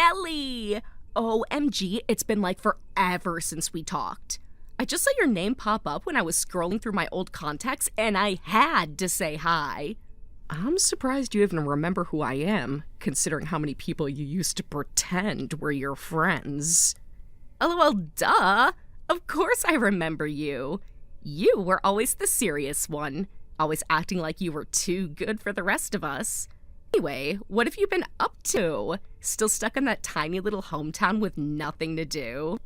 Nelly! OMG, it's been like forever since we talked. I just saw your name pop up when I was scrolling through my old contacts, and I had to say hi. I'm surprised you even remember who I am, considering how many people you used to pretend were your friends. LOL, duh! Of course I remember you. You were always the serious one, always acting like you were too good for the rest of us. Anyway, what have you been up to? Still stuck in that tiny little hometown with nothing to do?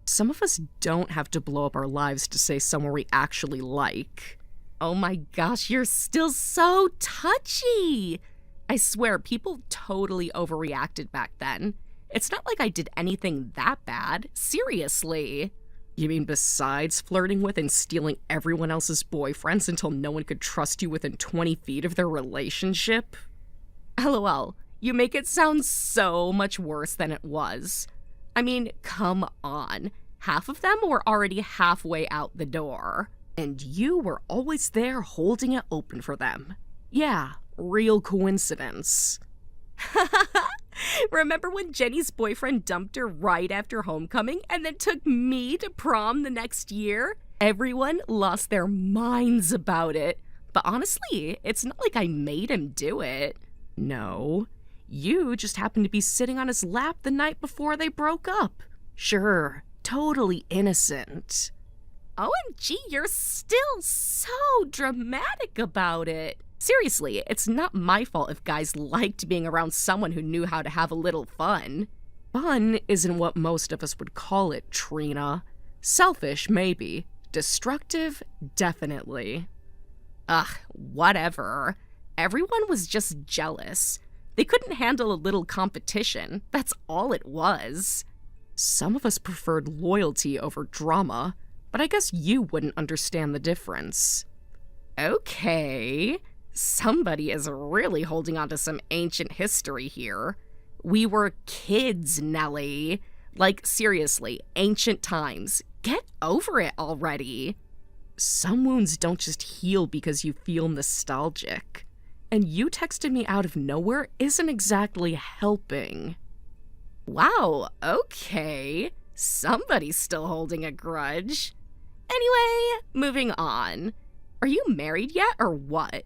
Some of us don't have to blow up our lives to say someone we actually like. Oh my gosh, you're still so touchy! I swear, people totally overreacted back then. It's not like I did anything that bad. Seriously. You mean besides flirting with and stealing everyone else's boyfriends until no one could trust you within 20 feet of their relationship? LOL, you make it sound so much worse than it was. I mean, come on. Half of them were already halfway out the door. And you were always there holding it open for them. Yeah, real coincidence. Remember when Jenny's boyfriend dumped her right after homecoming and then took me to prom the next year? Everyone lost their minds about it. But honestly, it's not like I made him do it. No, you just happened to be sitting on his lap the night before they broke up. Sure, totally innocent. OMG, you're still so dramatic about it. Seriously, it's not my fault if guys liked being around someone who knew how to have a little fun. Fun isn't what most of us would call it, Trina. Selfish, maybe. Destructive, definitely. Ugh, whatever. Everyone was just jealous. They couldn't handle a little competition. That's all it was. Some of us preferred loyalty over drama, but I guess you wouldn't understand the difference. Okay, somebody is really holding on to some ancient history here. We were kids, Nelly. Like, seriously, ancient times. Get over it already. Some wounds don't just heal because you feel nostalgic. And you texted me out of nowhere isn't exactly helping. Wow, okay. Somebody's still holding a grudge. Anyway, moving on. Are you married yet or what?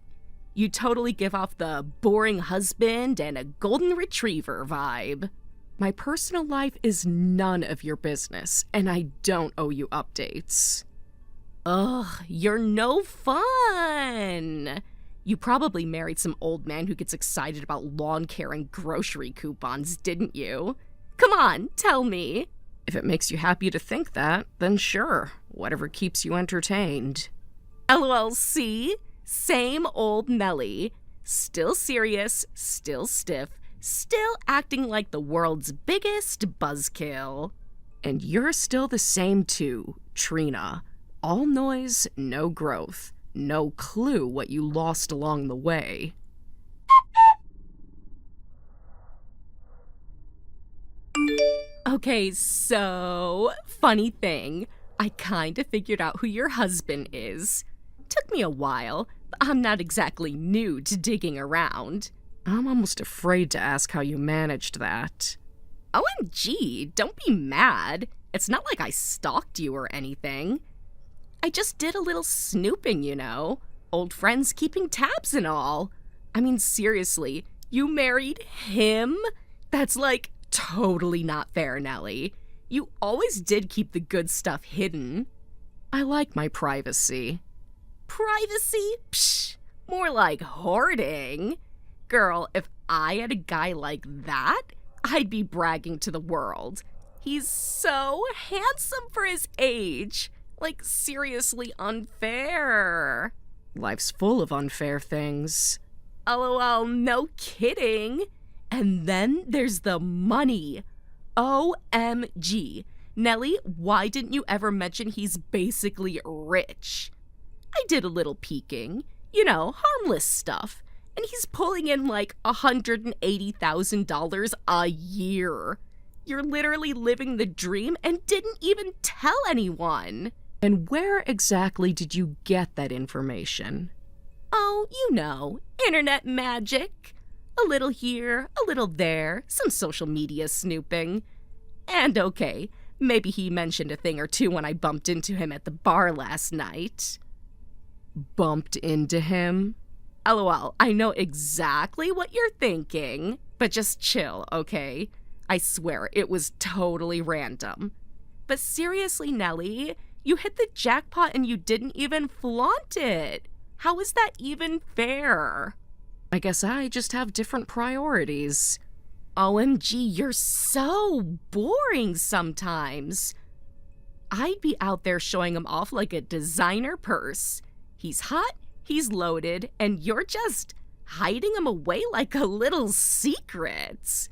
You totally give off the boring husband and a golden retriever vibe. My personal life is none of your business, and I don't owe you updates. Ugh, you're no fun! You probably married some old man who gets excited about lawn care and grocery coupons, didn't you? Come on, tell me. If it makes you happy to think that, then sure, whatever keeps you entertained. LOLC, same old Nelly. Still serious, still stiff, still acting like the world's biggest buzzkill. And you're still the same too, Trina. All noise, no growth. No clue what you lost along the way. Okay, so, funny thing, I kinda figured out who your husband is. Took me a while, but I'm not exactly new to digging around. I'm almost afraid to ask how you managed that. OMG, don't be mad. It's not like I stalked you or anything. I just did a little snooping, you know. Old friends keeping tabs and all. I mean, seriously, you married him? That's like totally not fair, Nelly. You always did keep the good stuff hidden. I like my privacy. Privacy? Psh, more like hoarding. Girl, if I had a guy like that, I'd be bragging to the world. He's so handsome for his age. Like, seriously unfair. Life's full of unfair things. LOL, no kidding. And then there's the money. OMG. Nelly, why didn't you ever mention he's basically rich? I did a little peeking. You know, harmless stuff. And he's pulling in like $180,000 a year. You're literally living the dream and didn't even tell anyone. And where exactly did you get that information? Oh, you know, internet magic. A little here, a little there, some social media snooping. And okay, maybe he mentioned a thing or two when I bumped into him at the bar last night. Bumped into him? LOL, I know exactly what you're thinking, but just chill, okay? I swear, it was totally random. But seriously, Nelly, you hit the jackpot and you didn't even flaunt it. How is that even fair? I guess I just have different priorities. OMG, you're so boring sometimes. I'd be out there showing him off like a designer purse. He's hot, he's loaded, and you're just hiding him away like a little secret.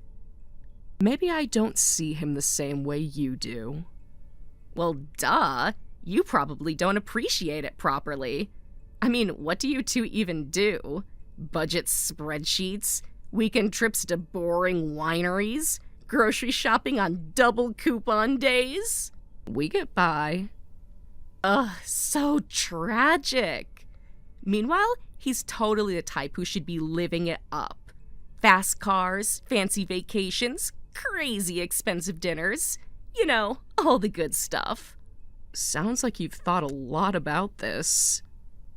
Maybe I don't see him the same way you do. Well, duh. You probably don't appreciate it properly. I mean, what do you two even do? Budget spreadsheets? Weekend trips to boring wineries? Grocery shopping on double coupon days? We get by. Ugh, so tragic. Meanwhile, he's totally the type who should be living it up. Fast cars, fancy vacations, crazy expensive dinners. You know, all the good stuff. Sounds like you've thought a lot about this.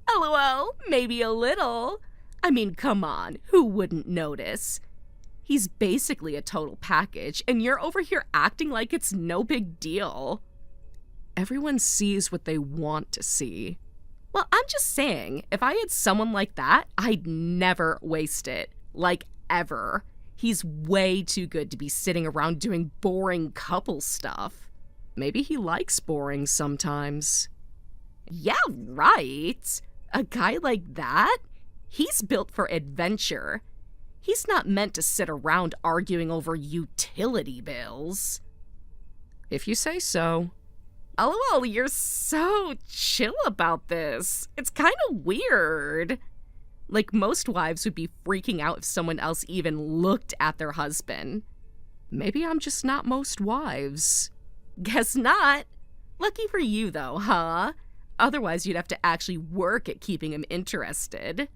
LOL, maybe a little. I mean, come on, who wouldn't notice? He's basically a total package, and you're over here acting like it's no big deal. Everyone sees what they want to see. Well, I'm just saying, if I had someone like that, I'd never waste it. Like, ever. He's way too good to be sitting around doing boring couple stuff. Maybe he likes boring sometimes. Yeah, right. A guy like that? He's built for adventure. He's not meant to sit around arguing over utility bills. If you say so. LOL, you're so chill about this. It's kind of weird. Like, most wives would be freaking out if someone else even looked at their husband. Maybe I'm just not most wives. Guess not. Lucky for you, though, huh? Otherwise, you'd have to actually work at keeping him interested.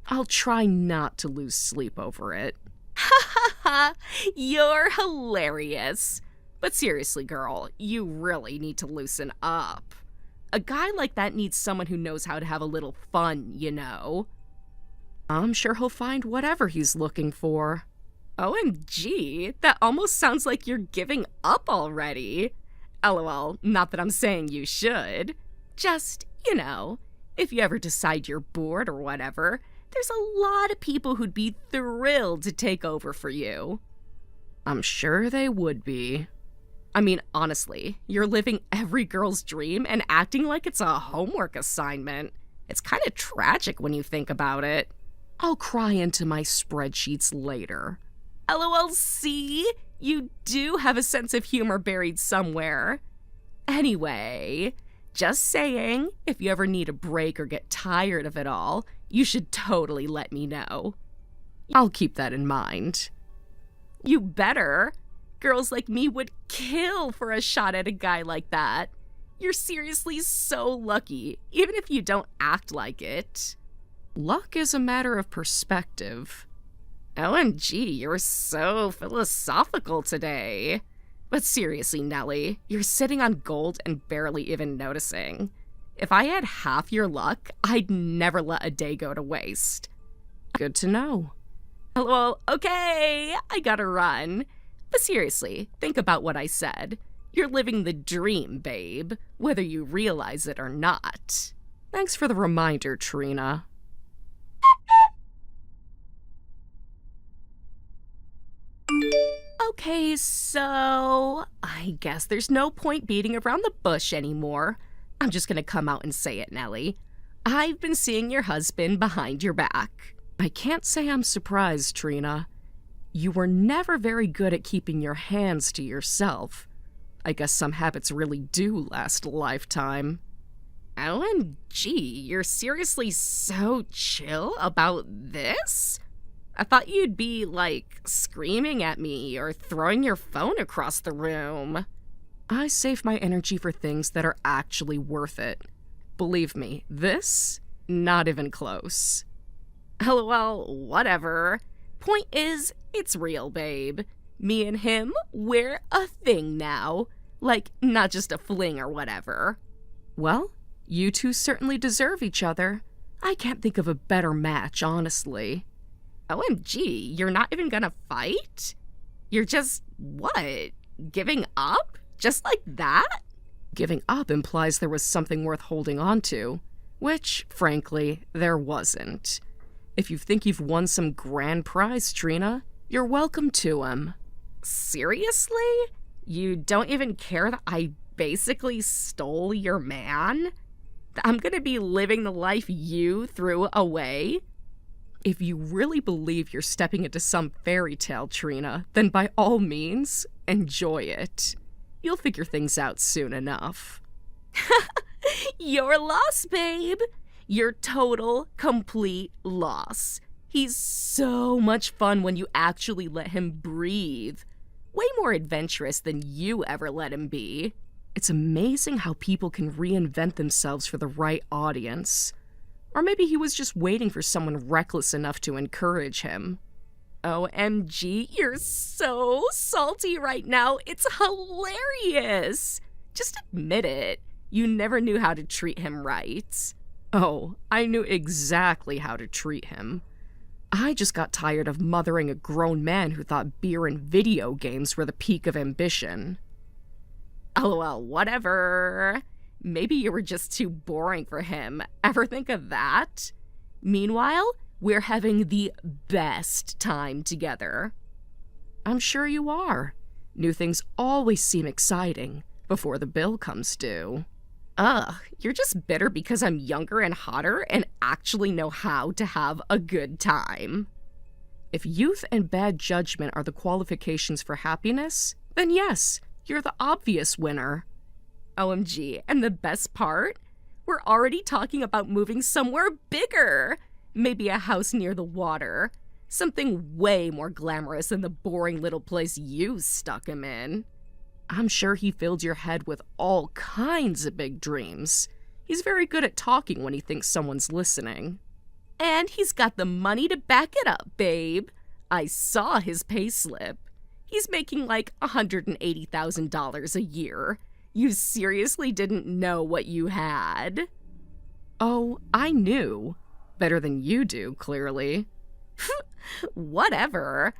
I'll try not to lose sleep over it. Ha ha ha! You're hilarious. But seriously, girl, you really need to loosen up. A guy like that needs someone who knows how to have a little fun, you know? I'm sure he'll find whatever he's looking for. OMG, that almost sounds like you're giving up already. LOL, not that I'm saying you should. Just, you know, if you ever decide you're bored or whatever, there's a lot of people who'd be thrilled to take over for you. I'm sure they would be. I mean, honestly, you're living every girl's dream and acting like it's a homework assignment. It's kind of tragic when you think about it. I'll cry into my spreadsheets later. LOLC, you do have a sense of humor buried somewhere. Anyway, just saying, if you ever need a break or get tired of it all, you should totally let me know. I'll keep that in mind. You better. Girls like me would kill for a shot at a guy like that. You're seriously so lucky, even if you don't act like it. Luck is a matter of perspective. OMG, you're so philosophical today. But seriously, Nelly, you're sitting on gold and barely even noticing. If I had half your luck, I'd never let a day go to waste. Good to know. Well, okay, I gotta run. But seriously, think about what I said. You're living the dream, babe, whether you realize it or not. Thanks for the reminder, Trina. Okay, so I guess there's no point beating around the bush anymore. I'm just gonna come out and say it, Nelly. I've been seeing your husband behind your back. I can't say I'm surprised, Trina. You were never very good at keeping your hands to yourself. I guess some habits really do last a lifetime. OMG, you're seriously so chill about this? I thought you'd be, like, screaming at me or throwing your phone across the room. I save my energy for things that are actually worth it. Believe me, this, not even close. LOL, whatever. Point is, it's real, babe. Me and him, we're a thing now. Like, not just a fling or whatever. Well, you two certainly deserve each other. I can't think of a better match, honestly. OMG, you're not even gonna fight? You're just, what, giving up? Just like that? Giving up implies there was something worth holding on to, which, frankly, there wasn't. If you think you've won some grand prize, Trina, you're welcome to him. Seriously? You don't even care that I basically stole your man? That I'm gonna be living the life you threw away? If you really believe you're stepping into some fairy tale, Trina, then by all means, enjoy it. You'll figure things out soon enough. Your loss, babe. Your total, complete loss. He's so much fun when you actually let him breathe. Way more adventurous than you ever let him be. It's amazing how people can reinvent themselves for the right audience. Or maybe he was just waiting for someone reckless enough to encourage him. OMG, you're so salty right now. It's hilarious. Just admit it. You never knew how to treat him right. Oh, I knew exactly how to treat him. I just got tired of mothering a grown man who thought beer and video games were the peak of ambition. LOL, whatever. Maybe you were just too boring for him. Ever think of that? Meanwhile, we're having the best time together. I'm sure you are. New things always seem exciting before the bill comes due. Ugh, you're just bitter because I'm younger and hotter and actually know how to have a good time. If youth and bad judgment are the qualifications for happiness, then yes, you're the obvious winner. OMG, and the best part? We're already talking about moving somewhere bigger. Maybe a house near the water. Something way more glamorous than the boring little place you stuck him in. I'm sure he filled your head with all kinds of big dreams. He's very good at talking when he thinks someone's listening. And he's got the money to back it up, babe. I saw his payslip. He's making like $180,000 a year. You seriously didn't know what you had? Oh, I knew. Better than you do, clearly. Whatever.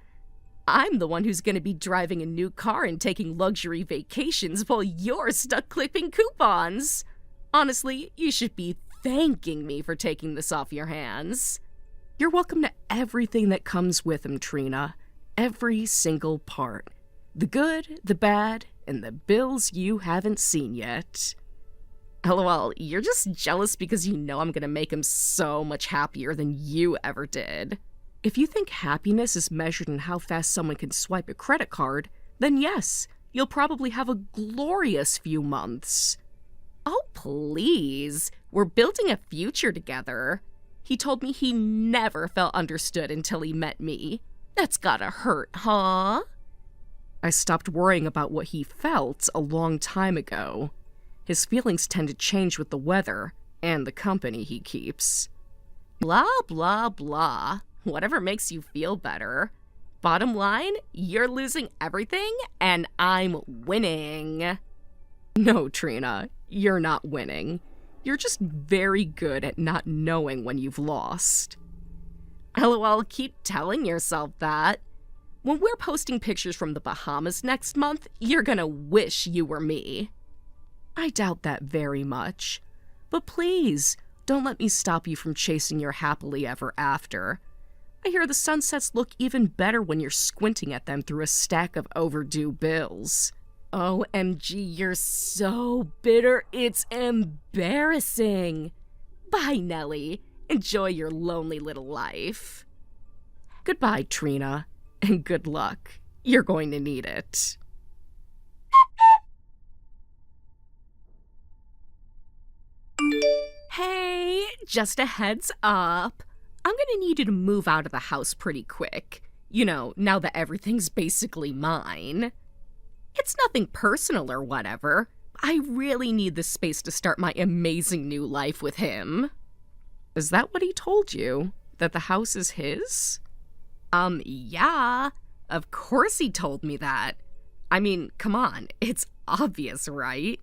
I'm the one who's going to be driving a new car and taking luxury vacations while you're stuck clipping coupons. Honestly, you should be thanking me for taking this off your hands. You're welcome to everything that comes with him, Trina. Every single part. The good, the bad, and the bills you haven't seen yet. LOL, you're just jealous because you know I'm going to make him so much happier than you ever did. If you think happiness is measured in how fast someone can swipe a credit card, then yes, you'll probably have a glorious few months. Oh, please. We're building a future together. He told me he never felt understood until he met me. That's gotta hurt, huh? I stopped worrying about what he felt a long time ago. His feelings tend to change with the weather and the company he keeps. Blah, blah, blah. Whatever makes you feel better. Bottom line, you're losing everything and I'm winning. No, Trina, you're not winning. You're just very good at not knowing when you've lost. LOL, keep telling yourself that. When we're posting pictures from the Bahamas next month, you're gonna wish you were me. I doubt that very much. But please, don't let me stop you from chasing your happily ever after. I hear the sunsets look even better when you're squinting at them through a stack of overdue bills. OMG, you're so bitter, it's embarrassing. Bye, Nellie. Enjoy your lonely little life. Goodbye, Trina, and good luck. You're going to need it. Hey, just a heads up. I'm gonna need you to move out of the house pretty quick. You know, now that everything's basically mine. It's nothing personal or whatever. I really need the space to start my amazing new life with him. Is that what he told you? That the house is his? Yeah. Of course he told me that. I mean, come on, it's obvious, right?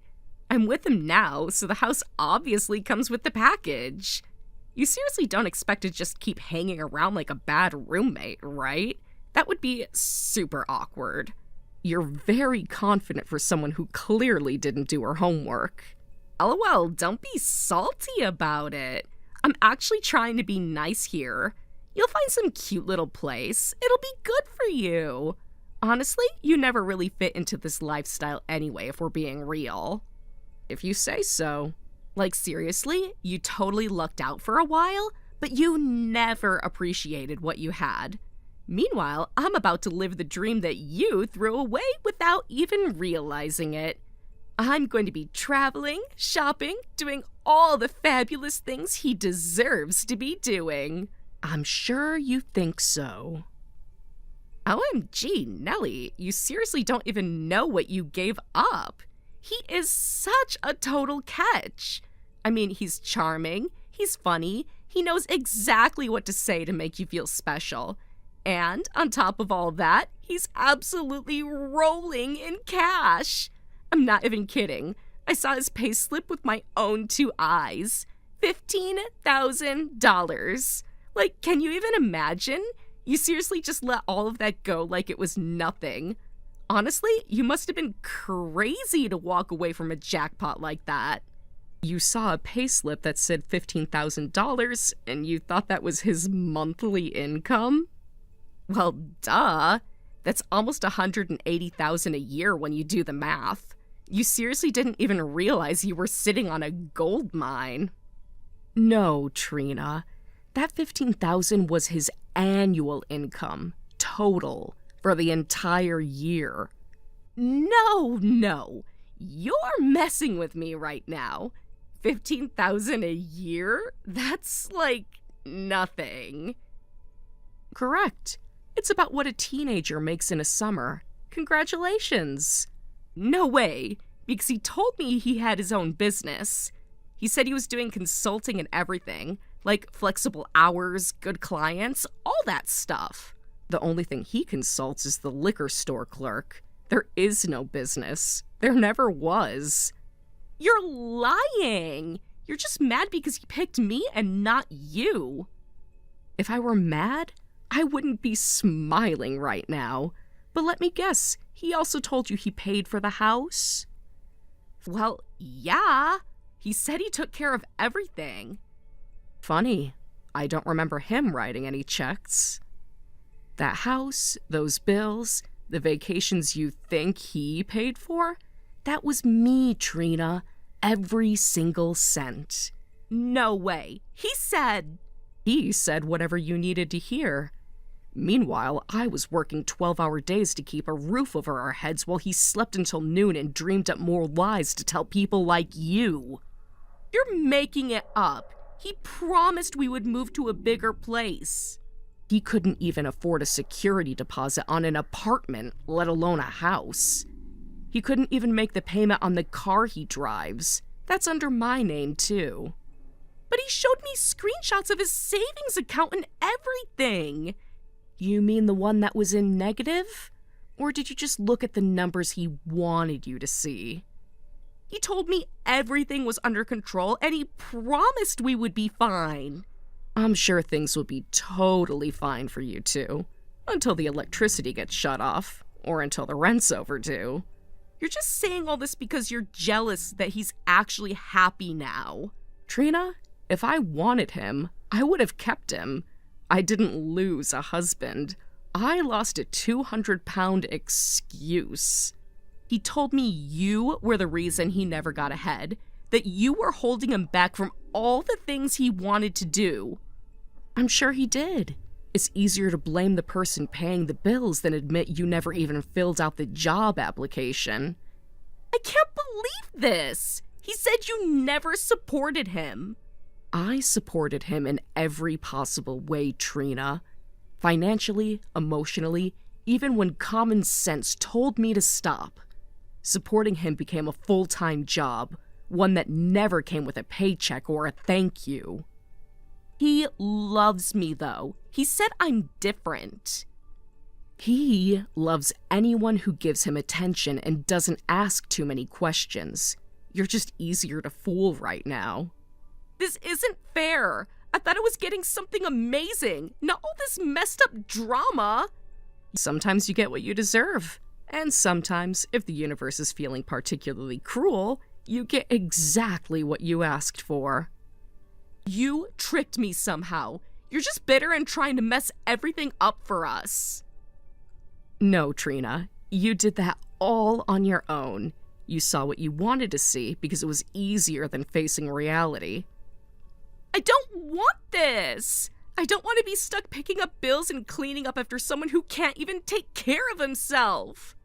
I'm with him now, so the house obviously comes with the package. You seriously don't expect to just keep hanging around like a bad roommate, right? That would be super awkward. You're very confident for someone who clearly didn't do her homework. LOL, don't be salty about it. I'm actually trying to be nice here. You'll find some cute little place. It'll be good for you. Honestly, you never really fit into this lifestyle anyway, if we're being real. If you say so. Like, seriously, you totally lucked out for a while, but you never appreciated what you had. Meanwhile, I'm about to live the dream that you threw away without even realizing it. I'm going to be traveling, shopping, doing all the fabulous things he deserves to be doing. I'm sure you think so. OMG, Nelly, you seriously don't even know what you gave up. He is such a total catch. I mean, he's charming, he's funny, he knows exactly what to say to make you feel special. And on top of all that, he's absolutely rolling in cash. I'm not even kidding. I saw his pay slip with my own two eyes. $15,000. Like, can you even imagine? You seriously just let all of that go like it was nothing. Honestly, you must have been crazy to walk away from a jackpot like that. You saw a payslip that said $15,000 and you thought that was his monthly income? Well, duh. That's almost $180,000 a year when you do the math. You seriously didn't even realize you were sitting on a gold mine. No, Trina. That $15,000 was his annual income, total, for the entire year. No. You're messing with me right now. $15,000 a year? That's like nothing. Correct. It's about what a teenager makes in a summer. Congratulations. No way, because he told me he had his own business. He said he was doing consulting and everything, like flexible hours, good clients, all that stuff. The only thing he consults is the liquor store clerk. There is no business. There never was. You're lying. You're just mad because he picked me and not you. If I were mad, I wouldn't be smiling right now. But let me guess, he also told you he paid for the house? Well, yeah. He said he took care of everything. Funny. I don't remember him writing any checks. That house, those bills, the vacations you think he paid for? That was me, Trina. Every single cent. No way. He said whatever you needed to hear. Meanwhile, I was working 12-hour days to keep a roof over our heads while he slept until noon and dreamed up more lies to tell people like you. You're making it up. He promised we would move to a bigger place. He couldn't even afford a security deposit on an apartment, let alone a house. He couldn't even make the payment on the car he drives. That's under my name, too. But he showed me screenshots of his savings account and everything. You mean the one that was in negative? Or did you just look at the numbers he wanted you to see? He told me everything was under control and he promised we would be fine. I'm sure things will be totally fine for you two. Until the electricity gets shut off. Or until the rent's overdue. You're just saying all this because you're jealous that he's actually happy now. Trina, if I wanted him, I would have kept him. I didn't lose a husband. I lost a 200-pound excuse. He told me you were the reason he never got ahead, that you were holding him back from all the things he wanted to do. I'm sure he did. It's easier to blame the person paying the bills than admit you never even filled out the job application. I can't believe this! He said you never supported him. I supported him in every possible way, Trina. Financially, emotionally, even when common sense told me to stop. Supporting him became a full-time job, one that never came with a paycheck or a thank you. He loves me, though. He said I'm different. He loves anyone who gives him attention and doesn't ask too many questions. You're just easier to fool right now. This isn't fair. I thought I was getting something amazing, not all this messed up drama. Sometimes you get what you deserve. And sometimes, if the universe is feeling particularly cruel, you get exactly what you asked for. You tricked me somehow. You're just bitter and trying to mess everything up for us. No, Trina. You did that all on your own. You saw what you wanted to see because it was easier than facing reality. I don't want this. I don't want to be stuck picking up bills and cleaning up after someone who can't even take care of himself.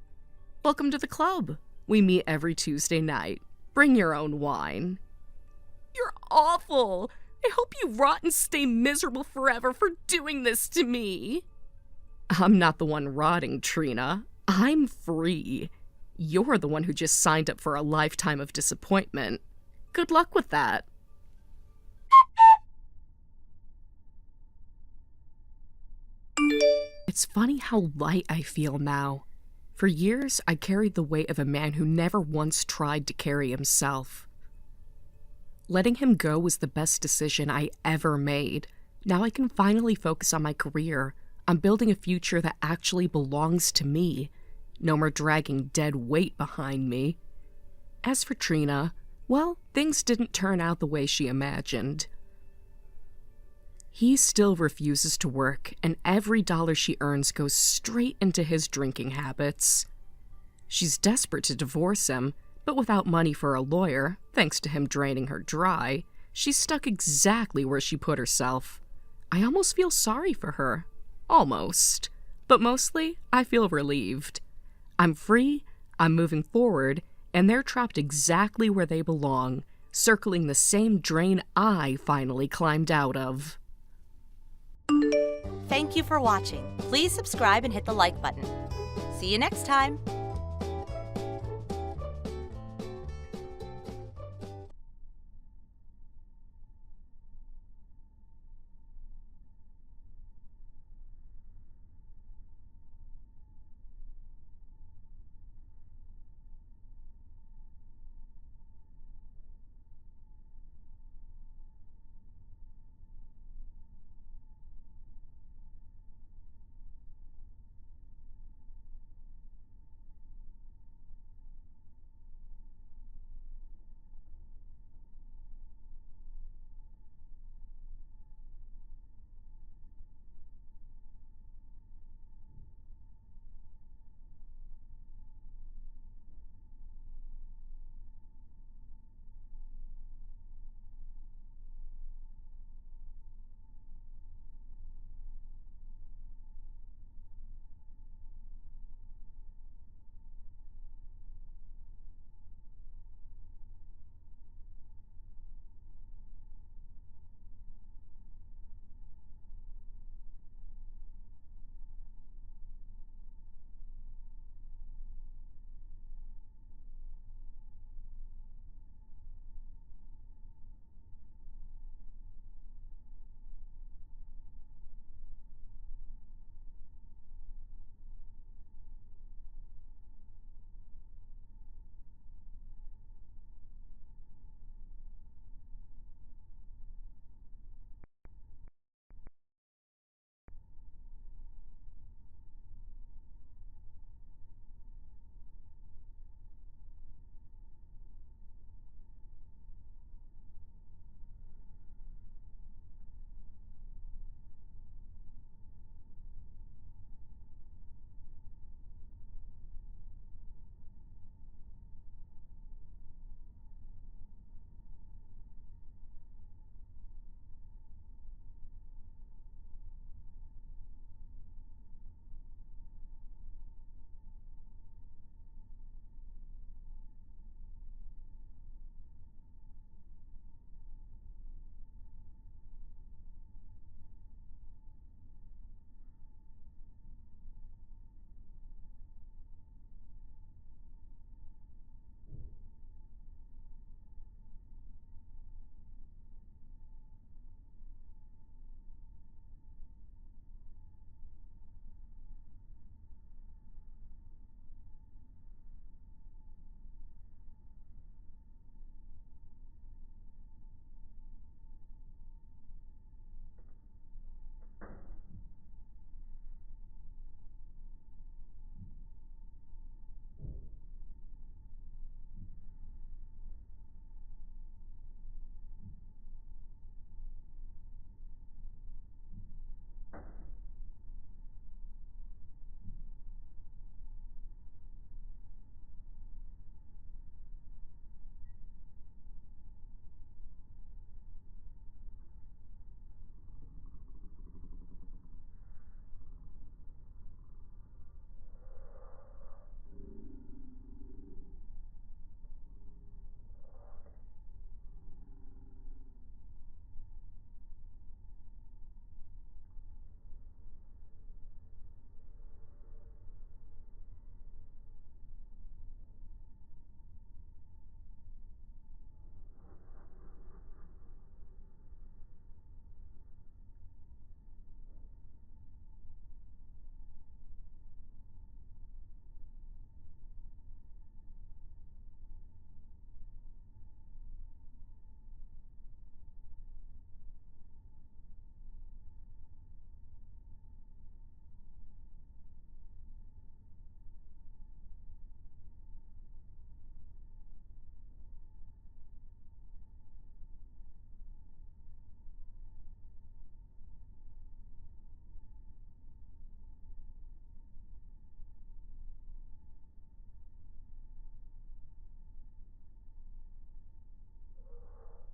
Welcome to the club. We meet every Tuesday night. Bring your own wine. You're awful. I hope you rot and stay miserable forever for doing this to me. I'm not the one rotting, Trina. I'm free. You're the one who just signed up for a lifetime of disappointment. Good luck with that. It's funny how light I feel now. For years, I carried the weight of a man who never once tried to carry himself. Letting him go was the best decision I ever made. Now I can finally focus on my career. I'm building a future that actually belongs to me. No more dragging dead weight behind me. As for Trina, well, things didn't turn out the way she imagined. He still refuses to work, and every dollar she earns goes straight into his drinking habits. She's desperate to divorce him, but without money for a lawyer, thanks to him draining her dry, she's stuck exactly where she put herself. I almost feel sorry for her. Almost. But mostly, I feel relieved. I'm free, I'm moving forward, and they're trapped exactly where they belong, circling the same drain I finally climbed out of. Thank you for watching. Please subscribe and hit the like button. See you next time.